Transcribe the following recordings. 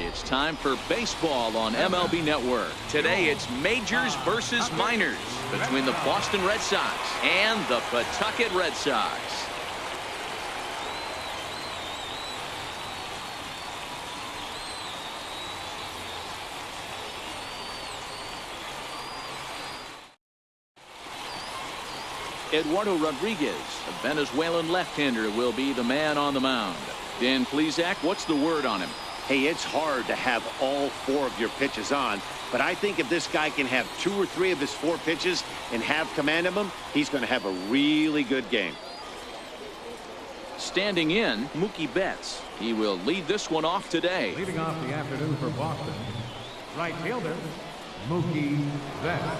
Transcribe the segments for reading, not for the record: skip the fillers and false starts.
It's time for baseball on MLB Network. Today it's majors versus minors between the Boston Red Sox and the Pawtucket Red Sox. Eduardo Rodriguez, a Venezuelan left-hander, will be the man on the mound. Dan Plesac, what's the word on him? Hey, it's hard to have all 4 of your pitches on, but I think if this guy can have 2 or 3 of his 4 pitches and have command of them, he's going to have a really good game. Standing in, Mookie Betts. He will lead this one off today. Leading off the afternoon for Boston, right fielder, Mookie Betts.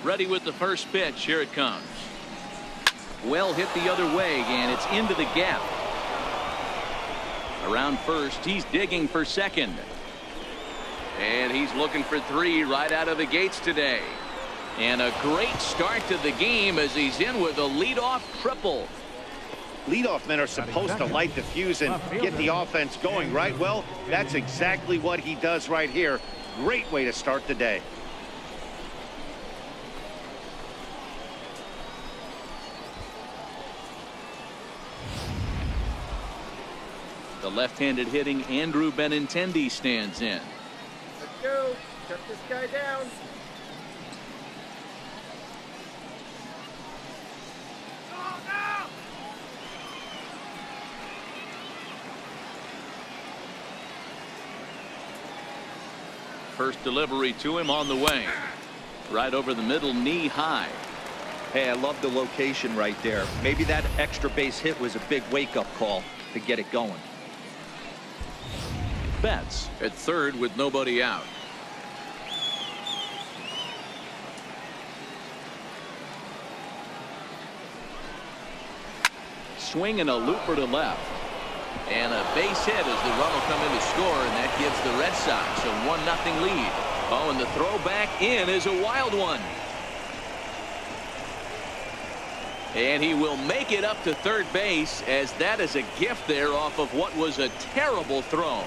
Ready with the first pitch. Here it comes. Well hit the other way, and it's into the gap. Around first, he's digging for second. And he's looking for 3 right out of the gates today. And a great start to the game as he's in with a leadoff triple. Leadoff men are supposed to light the fuse and get the offense going, right? Well, that's exactly what he does right here. Great way to start the day. The left-handed hitting Andrew Benintendi stands in. Let's go. Shut this guy down. Oh, no! First delivery to him on the way. Right over the middle, knee high. Hey, I love the location right there. Maybe that extra base hit was a big wake-up call to get it going. Betts at third with nobody out. Swing and a looper to left. And a base hit as the run will come in to score, and that gives the Red Sox a 1-0 lead. Oh, and the throw back in is a wild one. And he will make it up to third base, as that is a gift there off of what was a terrible throw.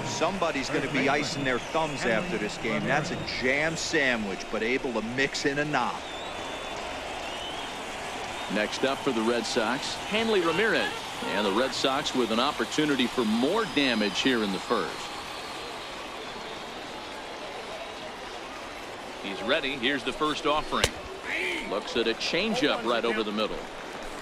Somebody's going to be icing their thumbs after this game. That's a jam sandwich, but able to mix in a knock. Next up for the Red Sox, Hanley Ramirez. And the Red Sox with an opportunity for more damage here in the first. He's ready. Here's the first offering. Looks at a changeup right over the middle.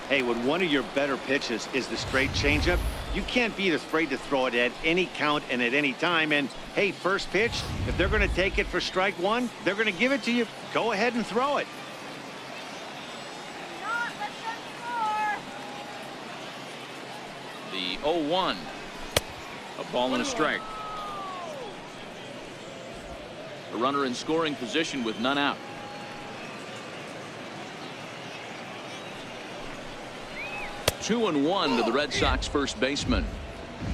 Hey, when one of your better pitches is the straight changeup, you can't be afraid to throw it at any count and at any time. And hey, first pitch, if they're going to take it for strike 1, they're going to give it to you. Go ahead and throw it. The 0-1. A ball and a strike. A runner in scoring position with none out. Two and 1 to the Red Sox first baseman.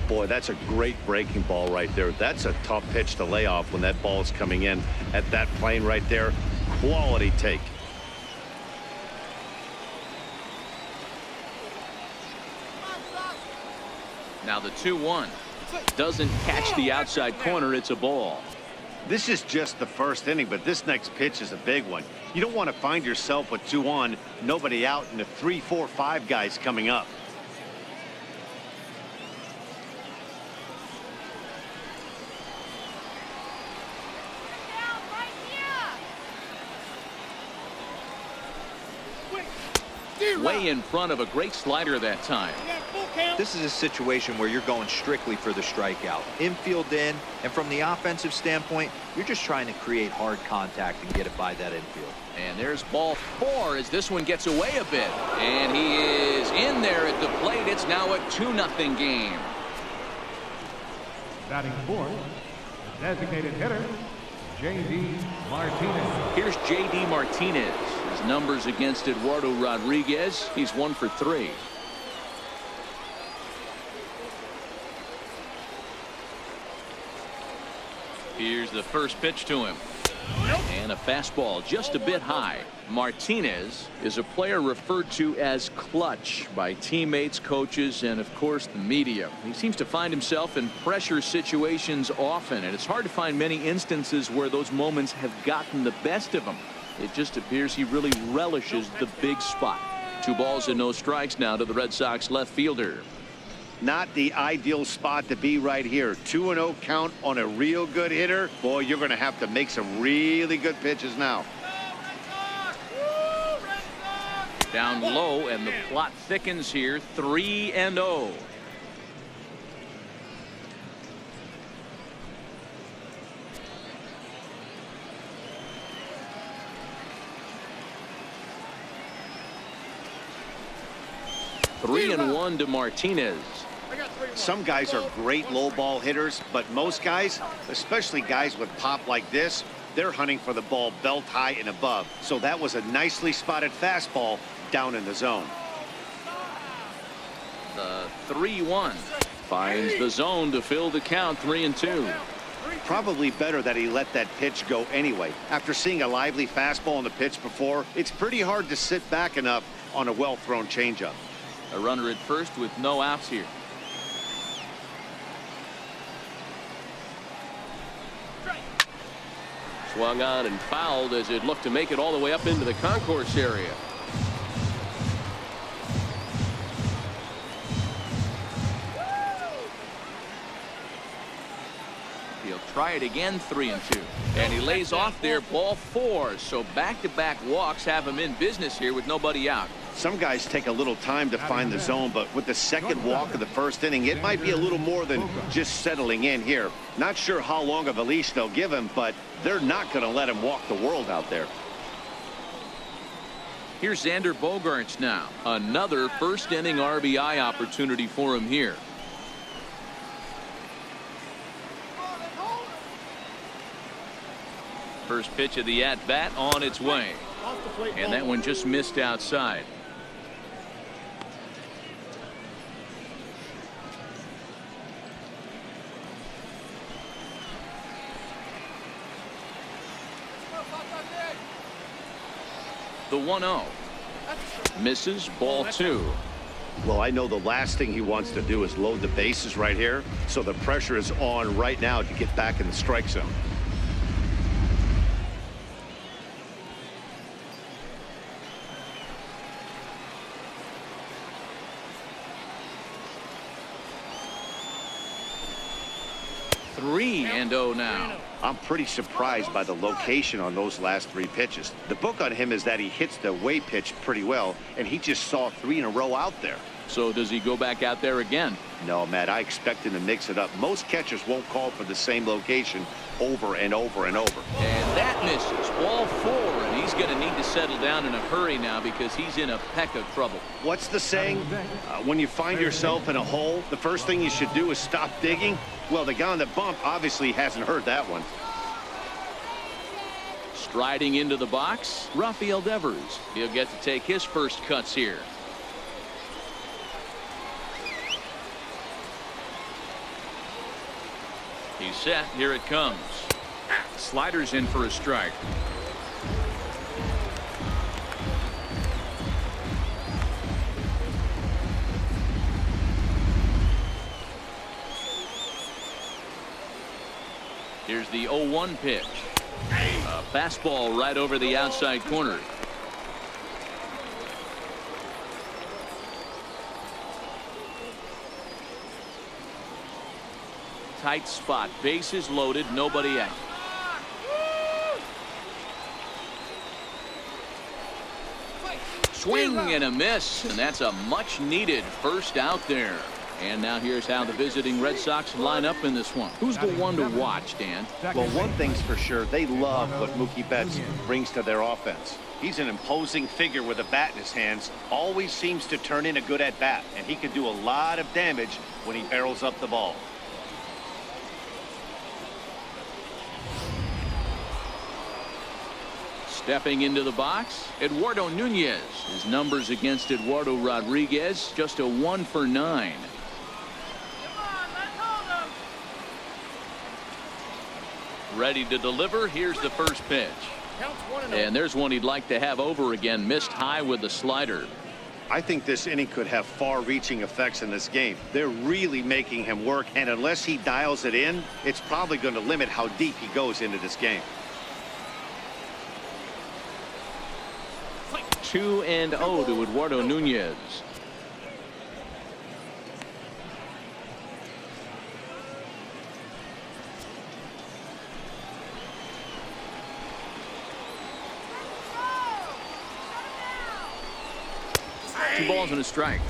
Boy, that's a great breaking ball right there. That's a tough pitch to lay off when that ball is coming in at that plane right there. Quality take. Now the 2-1 doesn't catch the outside corner. It's a ball. This is just the first inning, but this next pitch is a big one. You don't want to find yourself with 2 on, nobody out, and the 3, 4, 5 guys coming up. Way in front of a great slider that time. This is a situation where you're going strictly for the strikeout. Infield in, and from the offensive standpoint, you're just trying to create hard contact and get it by that infield. And there's ball 4 as this one gets away a bit. And he is in there at the plate. It's now a 2-0 game. Batting fourth, the designated hitter, J.D. Martinez. Here's J.D. Martinez. His numbers against Eduardo Rodriguez. He's 1 for 3. Here's the first pitch to him. And a fastball just a bit high. Martinez is a player referred to as clutch by teammates, coaches, and of course the media. He seems to find himself in pressure situations often, and it's hard to find many instances where those moments have gotten the best of him. It just appears he really relishes the big spot. 2 balls and no strikes now to the Red Sox left fielder. Not the ideal spot to be right here. 2-0 count on a real good hitter. Boy, you're going to have to make some really good pitches now. Down low, and the plot thickens here. 3-0. Three and 1 to Martinez. Some guys are great low ball hitters, but most guys, especially guys with pop like this, they're hunting for the ball belt high and above. So that was a nicely spotted fastball down in the zone. The 3-1 finds the zone to fill the count. 3-2. Probably better that he let that pitch go anyway. After seeing a lively fastball on the pitch before, it's pretty hard to sit back enough on a well-thrown changeup. A runner at first with no outs here. Swung on and fouled as it looked to make it all the way up into the concourse area. He'll try it again. 3-2. And he lays off there. Ball 4. So back-to-back walks have him in business here with nobody out. Some guys take a little time to find the zone, but with the second walk of the first inning, it might be a little more than just settling in here. Not sure how long of a leash they'll give him, but they're not going to let him walk the world out there. Here's Xander Bogaerts now. Another first inning RBI opportunity for him here. First pitch of the at-bat on its way. And that one just missed outside. The 1-0 misses. Ball 2. Well, I know the last thing he wants to do is load the bases right here, so the pressure is on right now to get back in the strike zone. Three and 0 now. I'm pretty surprised by the location on those last 3 pitches. The book on him is that he hits the away pitch pretty well, and he just saw 3 in a row out there. So does he go back out there again? No, Matt, I expect him to mix it up. Most catchers won't call for the same location over and over and over. And that misses. Ball 4, and he's going to need to settle down in a hurry now because he's in a peck of trouble. What's the saying? When you find yourself in a hole, the first thing you should do is stop digging. Well, the guy on the bump obviously hasn't heard that one. Striding into the box, Rafael Devers. He'll get to take his first cuts here. He's set. Here it comes. Sliders in for a strike. Here's the 0-1 pitch. A fastball right over the outside corner. Tight spot. Bases loaded. Nobody out. Swing and a miss, and that's a much needed first out there. And now here's how the visiting Red Sox line up in this one. Who's the one to watch, Dan? Well, one thing's for sure, they love what Mookie Betts brings to their offense. He's an imposing figure with a bat in his hands, always seems to turn in a good at-bat, and he can do a lot of damage when he barrels up the ball. Stepping into the box, Eduardo Nunez. His numbers against Eduardo Rodriguez, just a 1 for 9. Ready to deliver. Here's the first pitch. Counts 1-0. And there's one he'd like to have over again. Missed high with the slider. I think this inning could have far-reaching effects in this game. They're really making him work, and unless he dials it in, it's probably going to limit how deep he goes into this game. 2-0 to Eduardo Nunez. Two balls and a strike.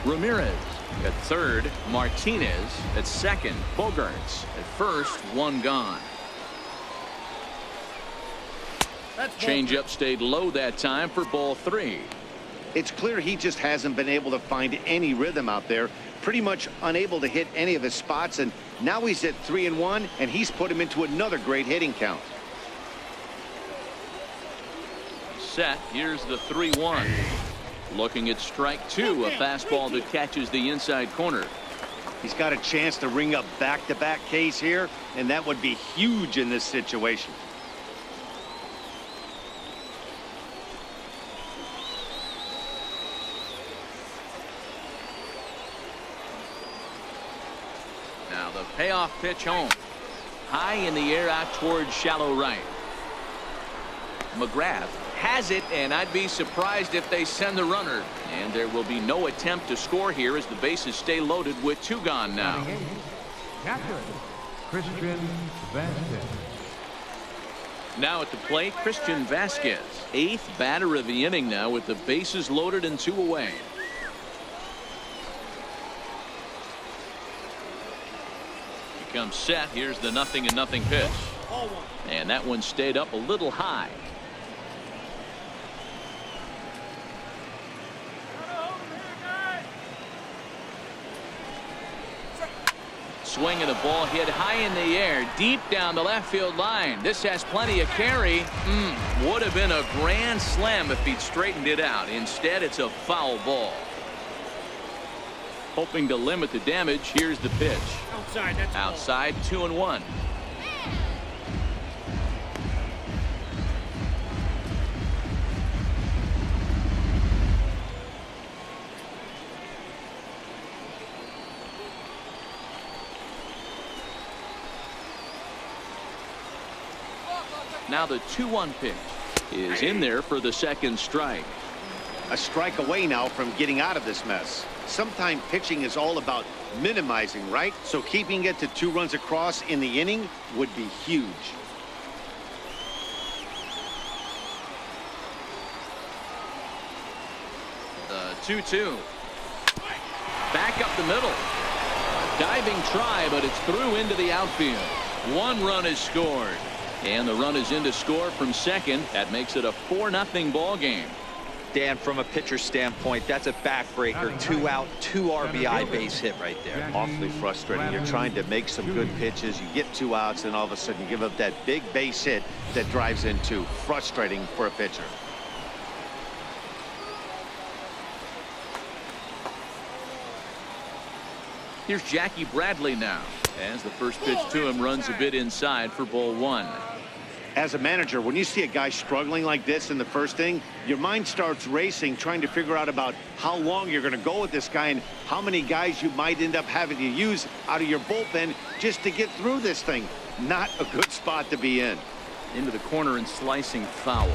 Ramirez at third. Martinez at second. Bogarts at first. One gone. Changeup stayed low that time for ball 3. It's clear he just hasn't been able to find any rhythm out there. Pretty much unable to hit any of his spots, and now he's at 3-1, and he's put him into another great hitting count. Set. Here's the 3-1. Looking at strike 2. A fastball that catches the inside corner. He's got a chance to ring up back-to-back Ks here, and that would be huge in this situation. Now the payoff pitch home. High in the air out towards shallow right. McGrath has it, and I'd be surprised if they send the runner. And there will be no attempt to score here as the bases stay loaded with 2 gone now. Catcher, Christian Vasquez. Now at the plate, Christian Vasquez. 8th batter of the inning now with the bases loaded and 2 away. He comes set. Here's the 0-0 pitch. And that one stayed up a little high. Swing and a ball hit high in the air, deep down the left field line. This has plenty of carry. Would have been a grand slam if he'd straightened it out. Instead, it's a foul ball. Hoping to limit the damage. Here's the pitch. Outside. That's outside. 2-1. Now the 2-1 pitch is in there for the second strike. A strike away now from getting out of this mess. Sometimes pitching is all about minimizing, right? So keeping it to 2 runs across in the inning would be huge. The 2-2. Back up the middle. Diving try, but it's through into the outfield. 1 run is scored. And the run is in to score from second. That makes it a 4-0 ball game. Dan, from a pitcher standpoint, that's a backbreaker. 2 out, 2 RBI base hit right there. Awfully frustrating. You're trying to make some good pitches. You get 2 outs, and all of a sudden you give up that big base hit that drives in 2. Frustrating for a pitcher. Here's Jackie Bradley now. As the first pitch to him runs a bit inside for ball 1. As a manager, when you see a guy struggling like this in the first inning, your mind starts racing, trying to figure out about how long you're going to go with this guy and how many guys you might end up having to use out of your bullpen just to get through this thing. Not a good spot to be in. Into the corner and slicing foul.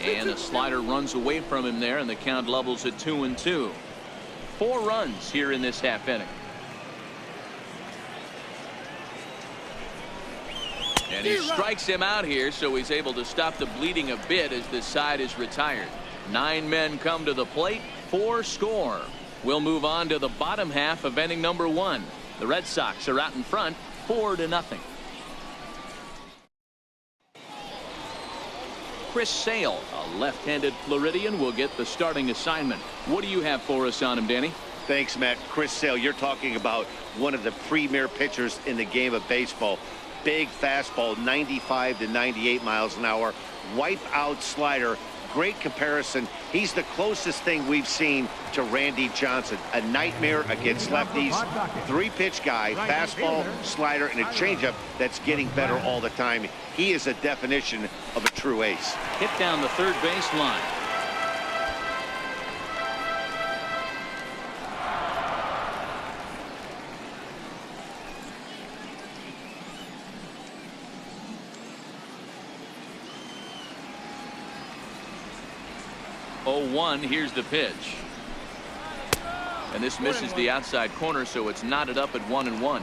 And a slider runs away from him there, and the count levels at 2-2. 4 runs here in this half inning. And he strikes him out here, so he's able to stop the bleeding a bit as this side is retired. 9 men come to the plate, 4 score. We'll move on to the bottom half of inning number 1. The Red Sox are out in front, 4-0. Chris Sale, a left-handed Floridian, will get the starting assignment. What do you have for us on him, Danny? Thanks, Matt. Chris Sale, you're talking about one of the premier pitchers in the game of baseball. Big fastball, 95 to 98 miles an hour. Wipe out slider. Great comparison. He's the closest thing we've seen to Randy Johnson. A nightmare against lefties. 3-pitch guy, fastball, slider, and a changeup that's getting better all the time. He is a definition of a true ace. Hit down the third base line. Here's the pitch. And this misses the outside corner, so it's knotted up at 1-1.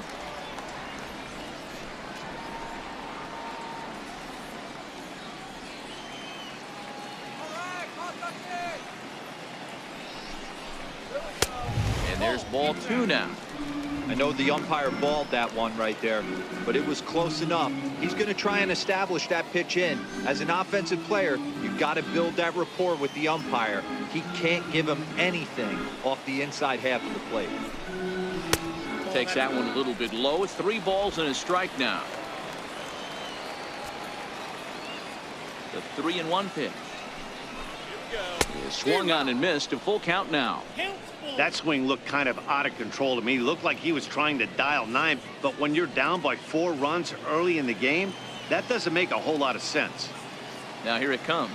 And there's ball 2 now. I know the umpire balled that one right there, but it was close enough. He's going to try and establish that pitch in. As an offensive player, you've got to build that rapport with the umpire. He can't give him anything off the inside half of the plate. Takes that one a little bit low. 3 balls and a strike now. The 3-1 pitch. Swung on and missed. A full count now. That swing looked kind of out of control to me. Looked like he was trying to dial 9, but when you're down by 4 runs early in the game, that doesn't make a whole lot of sense. Now here it comes.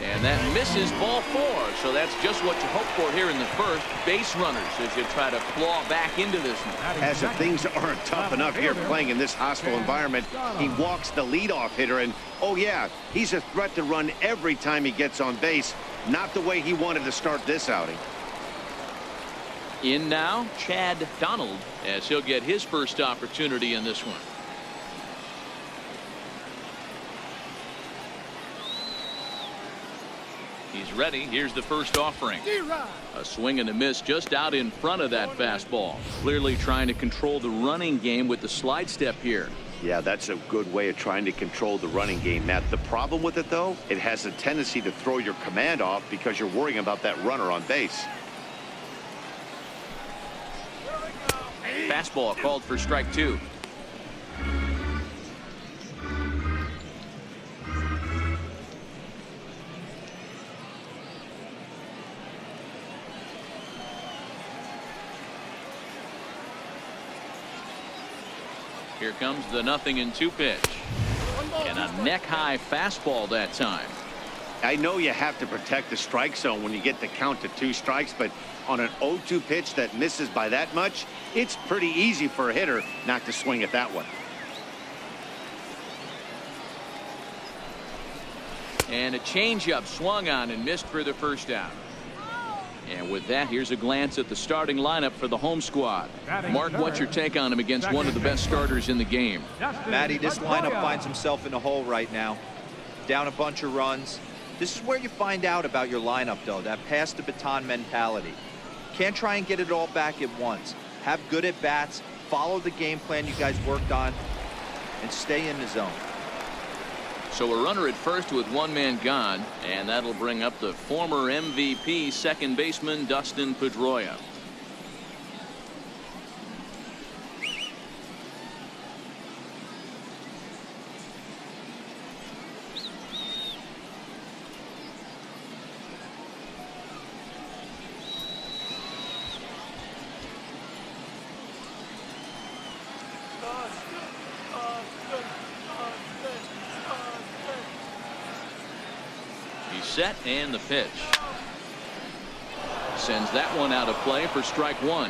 And that misses, ball 4. So that's just what you hope for here in the first. Base runners as you try to claw back into this one. As if things aren't tough enough here playing in this hostile environment, he walks the leadoff hitter, and oh yeah, he's a threat to run every time he gets on base. Not the way he wanted to start this outing. In now, Chad Donald, as he'll get his first opportunity in this one. He's ready. Here's the first offering. A swing and a miss just out in front of that fastball. Clearly trying to control the running game with the slide step here. Yeah, that's a good way of trying to control the running game, Matt. The problem with it, though, it has a tendency to throw your command off because you're worrying about that runner on base. Fastball called for strike 2. Here comes the 0-2 pitch. And a neck-high fastball that time. I know you have to protect the strike zone when you get the count to 2 strikes, but on an 0-2 pitch that misses by that much, it's pretty easy for a hitter not to swing at that one. And a changeup swung on and missed for the first out. And with that, here's a glance at the starting lineup for the home squad. Mark, what's your take on him against one of the best starters in the game? Matty, this lineup finds himself in a hole right now. Down a bunch of runs. This is where you find out about your lineup, though, that pass the baton mentality. Can't try and get it all back at once. Have good at bats, follow the game plan you guys worked on, and stay in the zone. So a runner at first with 1 man gone, and that'll bring up the former MVP second baseman Dustin Pedroia. Set and the pitch. Sends that one out of play for strike 1.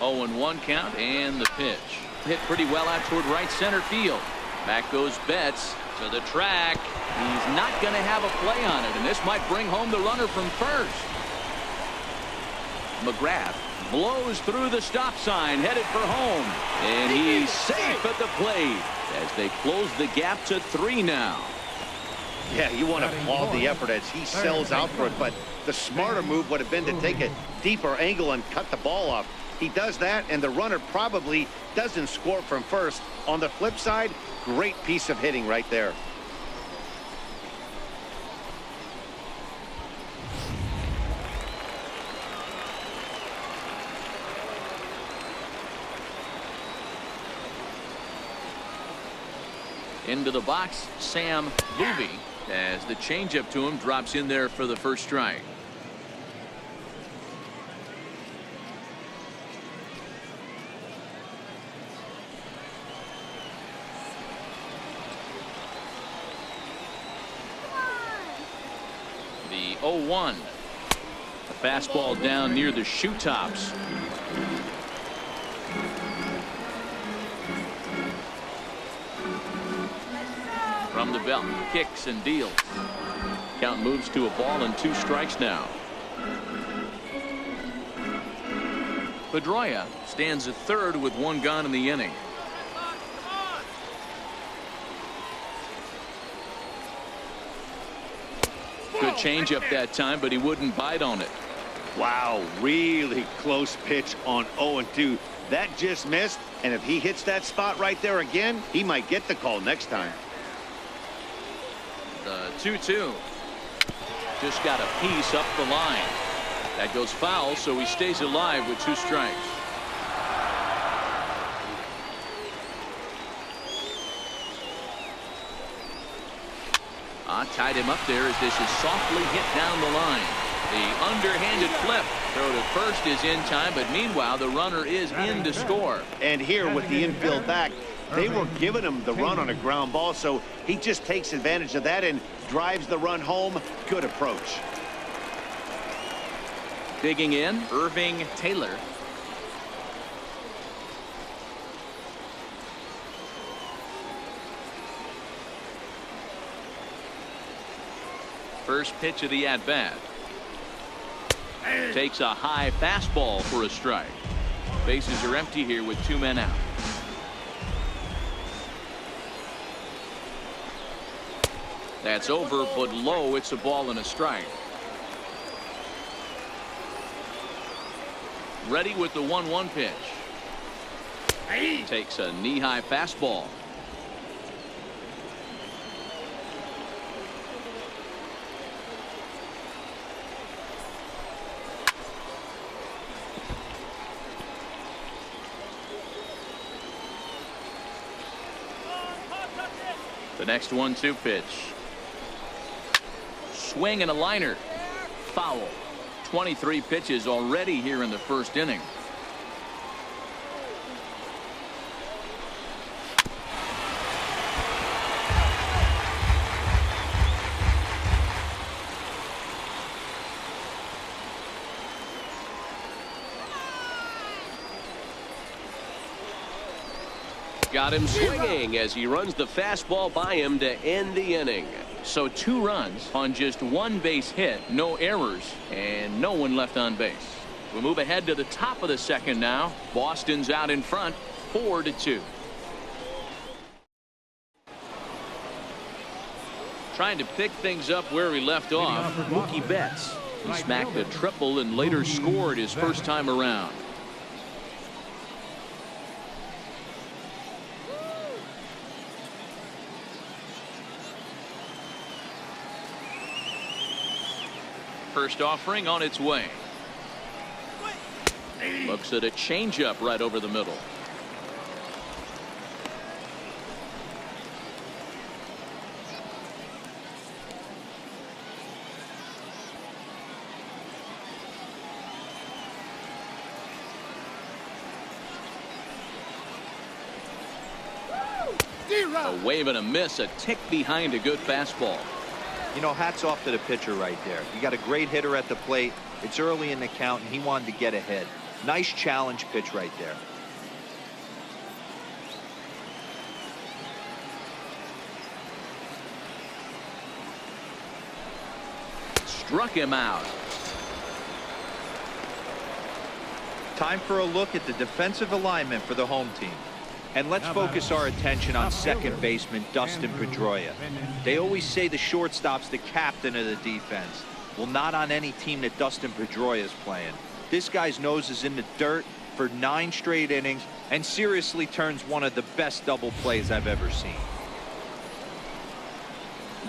Oh, and 1 count and the pitch. Hit pretty well out toward right center field. Back goes Betts to the track. He's not going to have a play on it, and this might bring home the runner from first. McGrath blows through the stop sign, headed for home, and he's safe at the plate as they close the gap to 3 now. Yeah, you want to applaud the effort as he sells out for it, but the smarter move would have been to take a deeper angle and cut the ball off. He does that, and the runner probably doesn't score from first. On the flip side, great piece of hitting right there. Into the box, Sam Boovy, as the changeup to him drops in there for the first strike. The 0-1. A fastball down near the shoe tops. From the belt, kicks and deals. Count moves to a ball and 2 strikes now. Pedroia stands at third with 1 gone in the inning. Good changeup that time, but he wouldn't bite on it. Wow, really close pitch on 0-2. That just missed, and if he hits that spot right there again, he might get the call next time. The 2-2. Just got a piece up the line. That goes foul, so he stays alive with 2 strikes. Tied him up there as this is softly hit down the line. The underhanded flip. Throw to first is in time, but meanwhile the runner is in to score. And here with the infield back, they were giving him the run on a ground ball, so he just takes advantage of that and drives the run home. Good approach. Digging in, Irving Taylor. First pitch of the at-bat. Takes a high fastball for a strike. Bases are empty here with 2 men out. That's over, but low. It's a ball and a strike. Ready with the 1-1 pitch. Takes a knee-high fastball. The next 1-2 pitch. Swing and a liner. Foul. 23 pitches already here in the first inning. Got him swinging as he runs the fastball by him to end the inning. So 2 runs on just 1 base hit, no errors, and no one left on base. We'll move ahead to the top of the second now. Boston's out in front, 4-2. Trying to pick things up where he left off, Mookie Betts. He smacked a triple and later scored his first time around. First offering on its way. Looks at a changeup right over the middle. A wave and a miss, a tick behind a good fastball. You know, hats off to the pitcher right there. You got a great hitter at the plate. It's early in the count, and he wanted to get ahead. Nice challenge pitch right there. Struck him out. Time for a look at the defensive alignment for the home team. And let's focus our attention on second baseman Dustin Pedroia. They always say the shortstop's the captain of the defense. Well, not on any team that Dustin Pedroia is playing. This guy's nose is in the dirt for 9 straight innings and seriously turns one of the best double plays I've ever seen.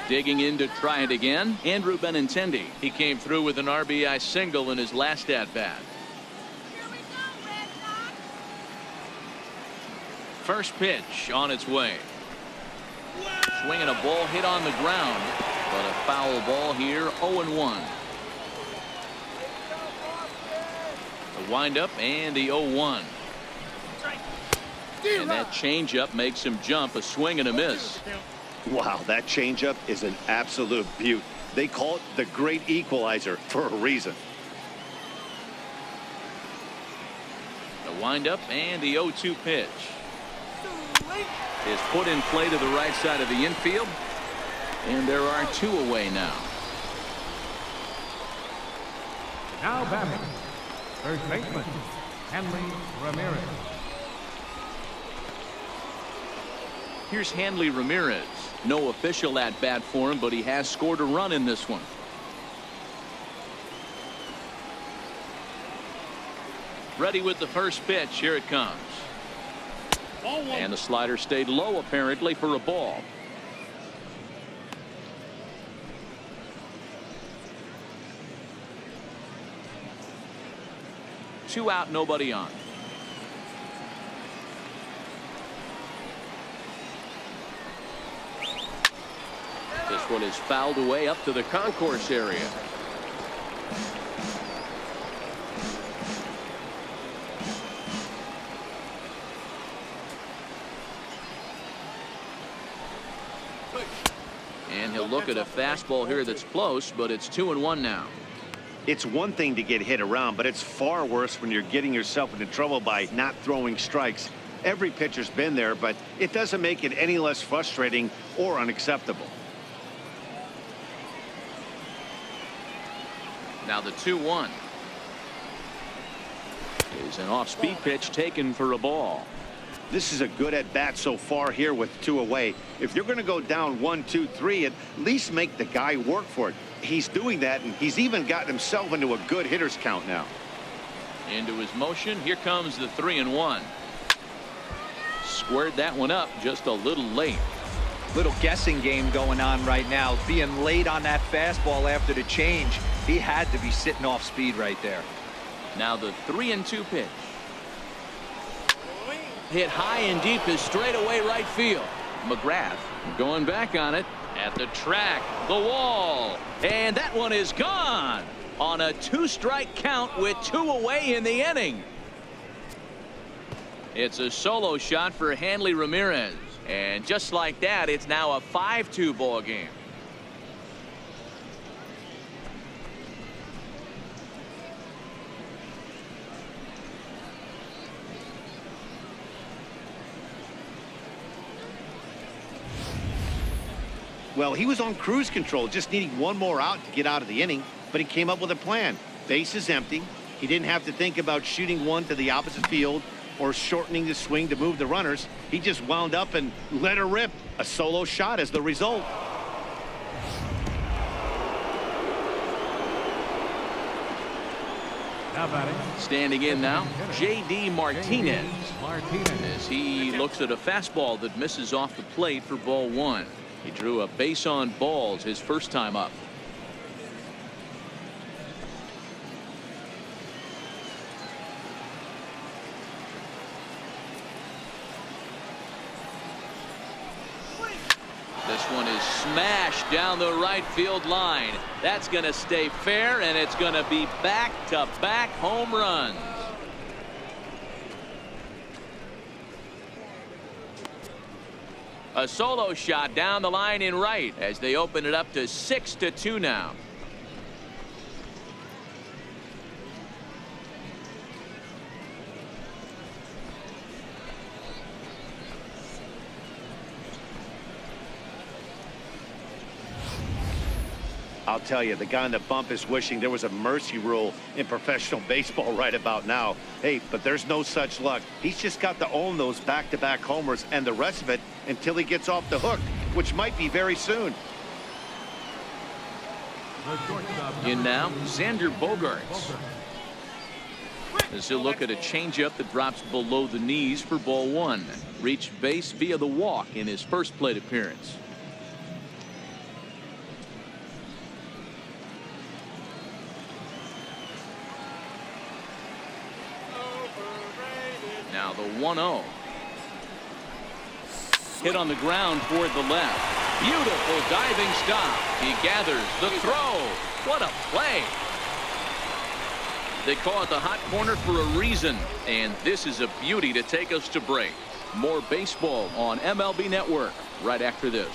Digging in to try it again, Andrew Benintendi. He came through with an RBI single in his last at-bat. First pitch on its way. Swinging a ball hit on the ground, but a foul ball here, 0-1. The windup and the 0-1. And that changeup makes him jump, a swing and a miss. Wow, that changeup is an absolute beaut. They call it the great equalizer for a reason. The windup and the 0-2 pitch is put in play to the right side of the infield, and there are 2 away now. Now batting, first baseman, Hanley Ramirez. Here's Hanley Ramirez. No official at bat for him, but he has scored a run in this one. Ready with the first pitch. Here it comes. And the slider stayed low apparently for a ball. Two out, nobody on. This one is fouled away up to the concourse area. And he'll look at a fastball here that's close, but it's 2-1 now. It's one thing to get hit around, but it's far worse when you're getting yourself into trouble by not throwing strikes. Every pitcher's been there, but it doesn't make it any less frustrating or unacceptable. Now the 2-1 is an off-speed pitch taken for a ball. This is a good at-bat so far here with 2 away. If you're going to go down 1, 2, 3, at least make the guy work for it. He's doing that, and he's even gotten himself into a good hitter's count now. Into his motion. Here comes the 3-1. Squared that one up just a little late. Little guessing game going on right now. Being late on that fastball after the change. He had to be sitting off speed right there. Now the 3-2 pitch. Hit high and deep is straight away right field. McGrath going back on it at the track, the wall, and that one is gone on a 2-strike count with 2 away in the inning. It's a solo shot for Hanley Ramirez, and just like that, it's now a 5-2 ball game. Well, he was on cruise control, just needing one more out to get out of the inning, but he came up with a plan. Base is empty. He didn't have to think about shooting one to the opposite field or shortening the swing to move the runners. He just wound up and let her rip. A solo shot as the result. Now batting, Standing in now, J.D. Martinez. Martinez. As he looks at a fastball that misses off the plate for ball 1. He drew a base on balls his first time up. This one is smashed down the right field line. That's going to stay fair, and it's going to be back-to-back home runs. A solo shot down the line in right as they open it up to 6-2 now. I'll tell you, the guy on the bump is wishing there was a mercy rule in professional baseball right about now. Hey, but there's no such luck. He's just got to own those back-to-back homers and the rest of it until he gets off the hook, which might be very soon. In now, Xander Bogaerts. As he'll look at a changeup that drops below the knees for ball one. Reached base via the walk in his first plate appearance. Now the 1-0. Hit on the ground toward the left. Beautiful diving stop. He gathers the throw. What a play. They call it the hot corner for a reason. And this is a beauty to take us to break. More baseball on MLB Network right after this.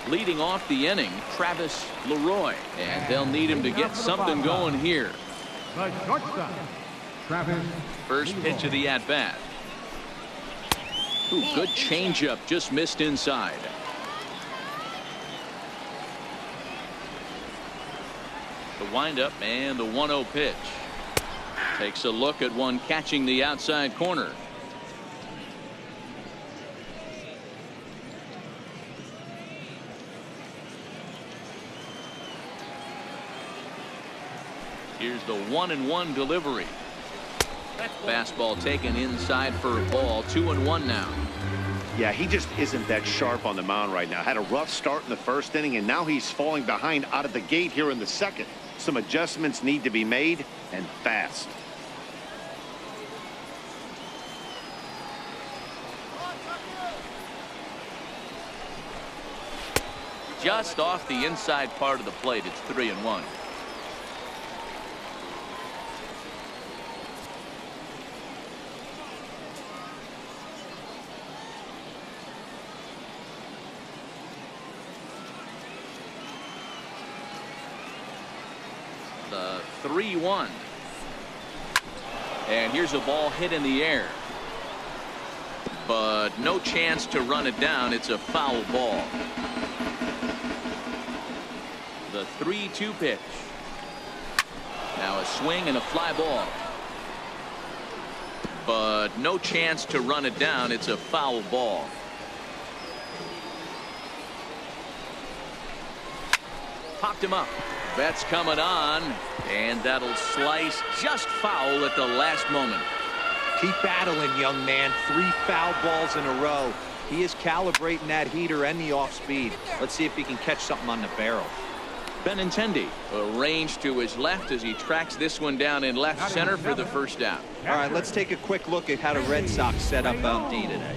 Leading off the inning, Travis Leroy. And they'll need him to get something going here. The shortstop, Travis. First pitch of the at-bat. Good changeup, just missed inside. The windup and the 1-0 pitch. Takes a look at one catching the outside corner. Here's the 1-1 delivery. Fastball taken inside for a ball. 2-1 now. Yeah, he just isn't that sharp on the mound right now. Had a rough start in the first inning, and now he's falling behind out of the gate here in the second. Some adjustments need to be made, and fast. Just off the inside part of the plate. It's 3-1. The 3-1. And here's a ball hit in the air. But no chance to run it down. It's a foul ball. The 3-2 pitch. Now a swing and a fly ball. But no chance to run it down. It's a foul ball. Popped him up. Bet's coming on, and that'll slice just foul at the last moment. Keep battling, young man. 3 foul balls in a row. He is calibrating that heater and the off speed. Let's see if he can catch something on the barrel. Benintendi arranged to his left as he tracks this one down in left center for the first out. All right, let's take a quick look at how the Red Sox set up on D today.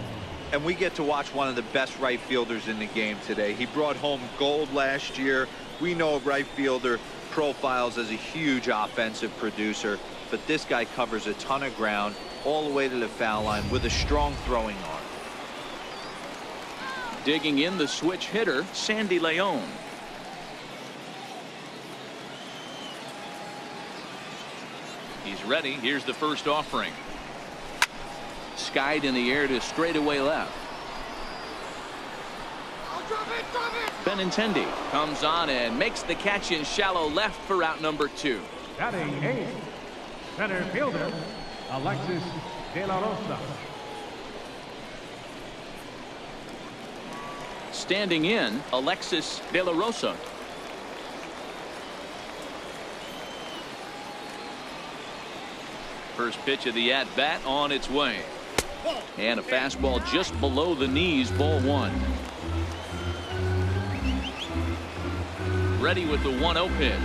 And we get to watch one of the best right fielders in the game today. He brought home gold last year. We know a right fielder profiles as a huge offensive producer, but this guy covers a ton of ground all the way to the foul line with a strong throwing arm. Digging in the switch hitter, Sandy Leon. He's ready. Here's the first offering. Skied in the air to straightaway left. Benintendi comes on and makes the catch in shallow left for out number 2. Batting 8th, center fielder, Alexis De La Rosa. Standing in, Alexis De La Rosa. First pitch of the at-bat on its way. And a fastball just below the knees, ball 1. Ready with the 1-0 pitch.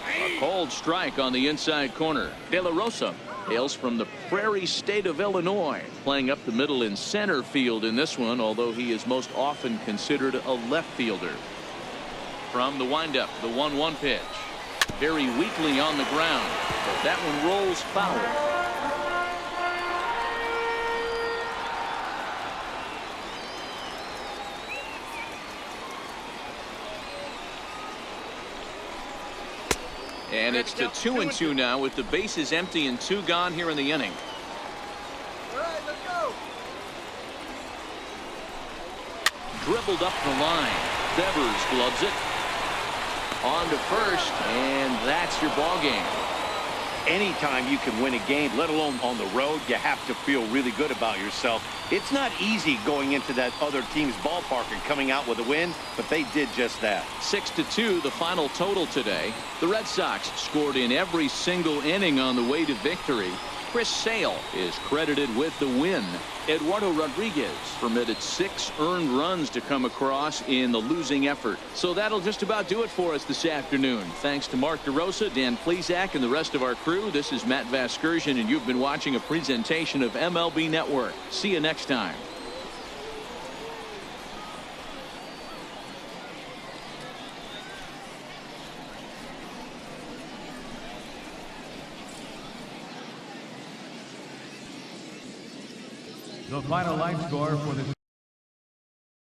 A cold strike on the inside corner. De La Rosa hails from the Prairie State of Illinois, playing up the middle in center field in this one, although he is most often considered a left fielder. From the windup, the 1-1 pitch. Very weakly on the ground, but that one rolls foul. And it's to 2-2 now with the bases empty and 2 gone here in the inning. All right, let's go. dribbled up the line. Devers gloves it. On to first, and that's your ball game. Anytime you can win a game, let alone on the road, you have to feel really good about yourself. It's not easy going into that other team's ballpark and coming out with a win, but they did just that. 6-2, the final total today. The Red Sox scored in every single inning on the way to victory. Chris Sale is credited with the win. Eduardo Rodriguez permitted 6 earned runs to come across in the losing effort. So that'll just about do it for us this afternoon. Thanks to Mark DeRosa, Dan Plesac, and the rest of our crew. This is Matt Vasgersian, and you've been watching a presentation of MLB Network. See you next time. The final line score for this